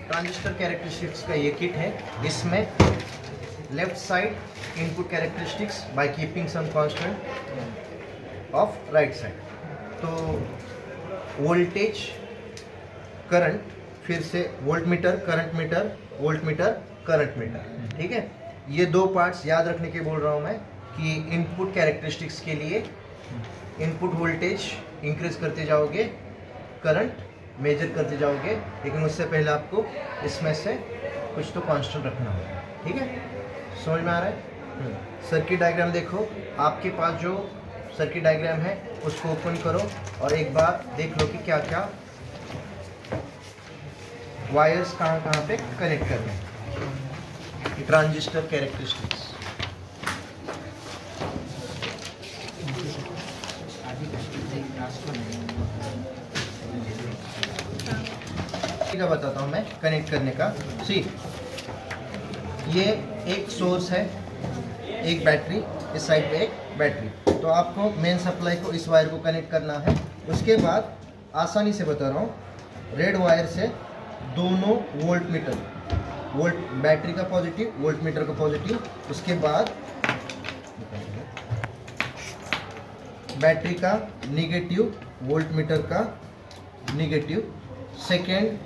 Transistor characteristics का ये kit है। इसमें left side input characteristics by keeping some constant of right side. तो वोल्टेज, करंट, फिर से volt meter, current meter, volt meter, current meter. ठीक है, ये दो पार्ट्स याद रखने के बोल रहा हूँ मैं कि इनपुट कैरेक्टरिस्टिक्स के लिए इनपुट वोल्टेज इंक्रीज करते जाओगे, करंट मेजर करते जाओगे, लेकिन उससे पहले आपको इसमें से कुछ तो कांस्टेंट रखना होगा। ठीक है, समझ में आ रहा है? सर्किट डायग्राम देखो, आपके पास जो सर्किट डायग्राम है उसको ओपन करो और एक बार देख लो कि क्या क्या वायर्स कहाँ कहाँ पे कनेक्ट करने हैं। ट्रांजिस्टर कैरेक्टरिस्टिक्स का बताता हूँ मैं कनेक्ट करने का। सी, ये एक सोर्स है, एक बैटरी, इस साइड पे एक बैटरी। तो आपको मेन सप्लाई को इस वायर को कनेक्ट करना है। उसके बाद आसानी से बता रहा हूँ, रेड वायर से दोनों वोल्ट मीटर, वोल्ट बैटरी का पॉजिटिव, वोल्ट मीटर का पॉजिटिव, उसके बाद बैटरी का निगेटिव, वोल्ट मीटर का निगेटिव, सेकेंड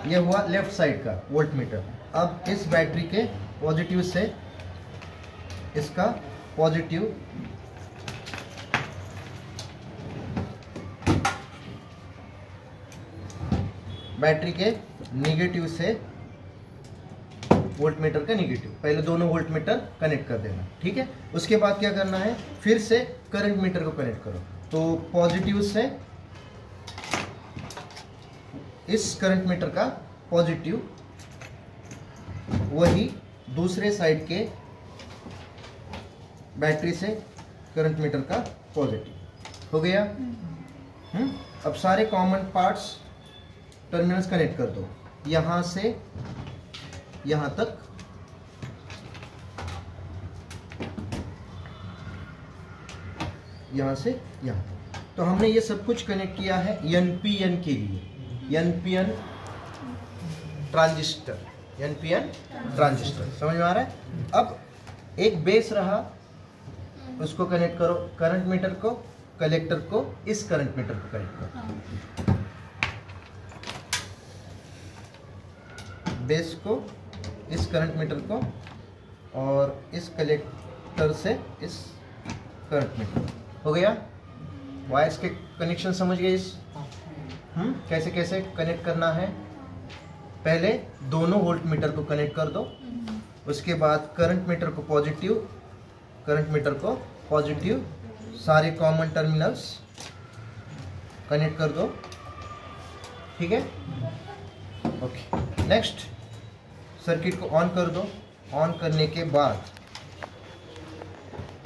ये हुआ लेफ्ट साइड का वोल्ट मीटर। अब इस बैटरी के पॉजिटिव से इसका पॉजिटिव, बैटरी के निगेटिव से वोल्ट मीटर का निगेटिव, पहले दोनों वोल्ट मीटर कनेक्ट कर देना। ठीक है, उसके बाद क्या करना है, फिर से करंट मीटर को कनेक्ट करो। तो पॉजिटिव से इस करंट मीटर का पॉजिटिव, वही दूसरे साइड के बैटरी से करंट मीटर का पॉजिटिव। हो गया? अब सारे कॉमन पार्ट्स टर्मिनल्स कनेक्ट कर दो, यहां से यहां तक, यहां से यहां तक। तो हमने ये सब कुछ कनेक्ट किया है एनपीएन के लिए, एनपीएन ट्रांजिस्टर, एनपीएन ट्रांजिस्टर। समझ में आ रहा है? अब एक बेस रहा, उसको कनेक्ट करो, करंट मीटर को, कलेक्टर को इस करंट मीटर को कनेक्ट करो, बेस को इस करंट मीटर को और इस कलेक्टर से इस करंट मीटर। हो गया? वायर्स के कनेक्शन समझ गए? इस कैसे कैसे कनेक्ट करना है। पहले दोनों वोल्ट मीटर को कनेक्ट कर दो, उसके बाद करंट मीटर को पॉजिटिव, करंट मीटर को पॉजिटिव, सारे कॉमन टर्मिनल्स कनेक्ट कर दो। ठीक है, ओके। नेक्स्ट, सर्किट को ऑन कर दो। ऑन करने के बाद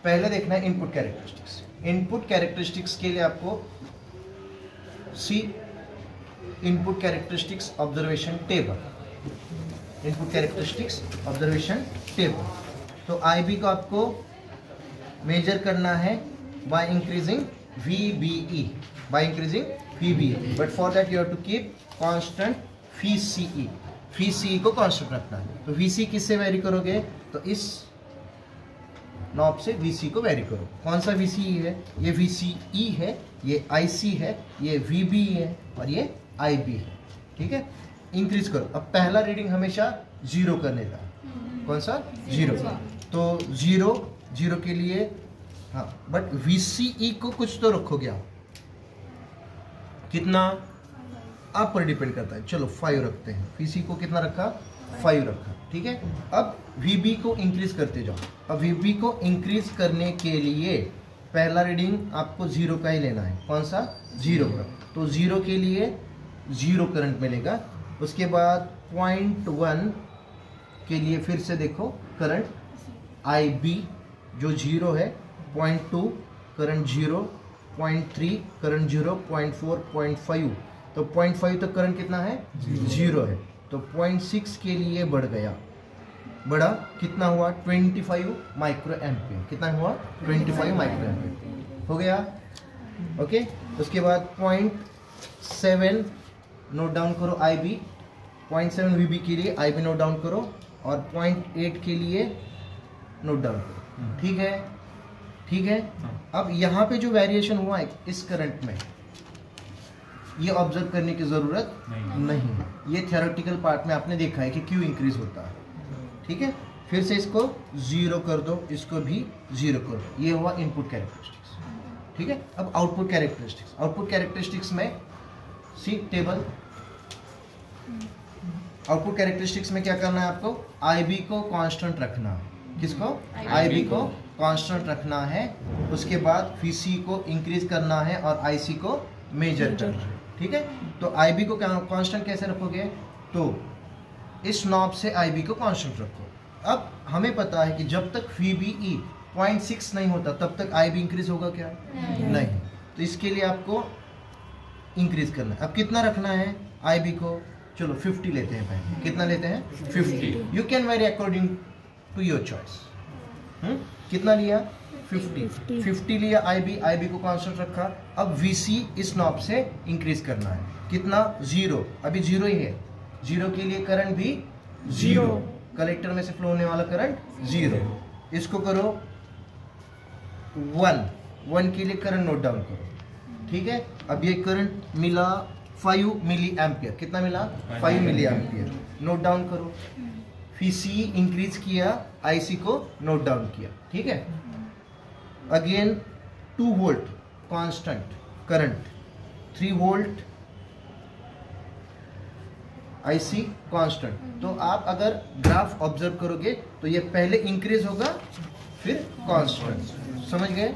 पहले देखना है इनपुट कैरेक्टरिस्टिक्स। इनपुट कैरेक्टरिस्टिक्स के लिए आपको C input characteristics observation table, input characteristics observation table. तो आईबी को आपको मेजर करना है by increasing VBE, by increasing VBE, but for that you have to keep constant VCE, VCE को constant रखना है। तो VC किससे वेरी करोगे? तो इस नॉब से VC को वेरी करो। कौन सा VCE है? ये VCE है, ये IC है, ये VBE है और ये IB है। ठीक है, इंक्रीज करो। अब पहला रीडिंग हमेशा 0 करने का। कौन सा? 0। तो 0 के लिए, हाँ, बट VCE को कुछ तो रखोगे आप, कितना आप पर डिपेंड करता है। चलो 5 रखते हैं। VC को कितना रखा? 5 रखा। ठीक है, अब VB को इंक्रीज करते जाओ। अब VB को इंक्रीज करने के लिए पहला रीडिंग आपको 0 का ही लेना है। कौन सा? 0 का। तो 0 के लिए 0 करंट मिलेगा। उसके बाद 0.1 के लिए फिर से देखो करंट IB जो 0 है, 0.2 करंट 0, 0.3 करंट 0, 0.4, 0.5। तो 0.5 तक करंट कितना है? 0 है। तो 0.6 के लिए बढ़ गया, बढ़ा, कितना हुआ? 25 माइक्रो एम्पियर। कितना हुआ? 25 माइक्रो एम्पियर। हो गया? ओके। उसके बाद 0.7 नोट डाउन करो IB, 0.7 VB के लिए IB नोट डाउन करो और 0.8 के लिए नोट डाउन करो। ठीक है, ठीक है। अब यहाँ पे जो वेरिएशन हुआ है इस करंट में, ये ऑब्जर्व करने की जरूरत नहीं। ये थ्योरेटिकल पार्ट में आपने देखा है कि क्यों इंक्रीज होता है। ठीक है, फिर से इसको 0 कर दो, इसको भी 0 कर दो। ये हुआ इनपुट कैरेक्टरिस्टिक्स। ठीक है, अब आउटपुट कैरेक्टरिस्टिक्स। आउटपुट कैरेक्टरिस्टिक्स में सी टेबल, आउटपुट कैरेक्टरिस्टिक्स में क्या करना है आपको? IB को कांस्टेंट रखना है। किसको? IB को कांस्टेंट रखना है। उसके बाद VC को इंक्रीज करना है और IC को मेजर करना है। ठीक है, तो IB को कांस्टेंट कैसे रखोगे? तो इस नॉब से IB को कांस्टेंट रखो। अब हमें पता है कि जब तक VBE 0.6 नहीं होता तब तक IB इंक्रीज होगा क्या? नहीं। तो इसके लिए आपको इंक्रीज करना है। अब कितना रखना है IB को? चलो 50 लेते हैं पहले। कितना लेते हैं? 50। You can vary according to your choice. कितना लिया? 50 लिया IB को कांस्टेंट रखा। अब VC इस नॉब से इंक्रीज करना है। कितना? 0। अभी 0 ही है। 0 के लिए करंट भी 0, कलेक्टर में से फ्लो होने वाला करंट 0। इसको करो 1 के लिए करंट नोट डाउन करो। ठीक है, अब ये करंट मिला 5 मिली एम्पियर। कितना मिला? 5 मिली एम्पियर। नोट डाउन करो। VC इंक्रीज किया, IC को नोट डाउन किया। ठीक है, again 2 volt constant current, 3 volt IC constant. तो आप अगर ग्राफ ऑब्जर्व करोगे तो ये पहले इंक्रीज होगा फिर कांस्टेंट। समझ गए?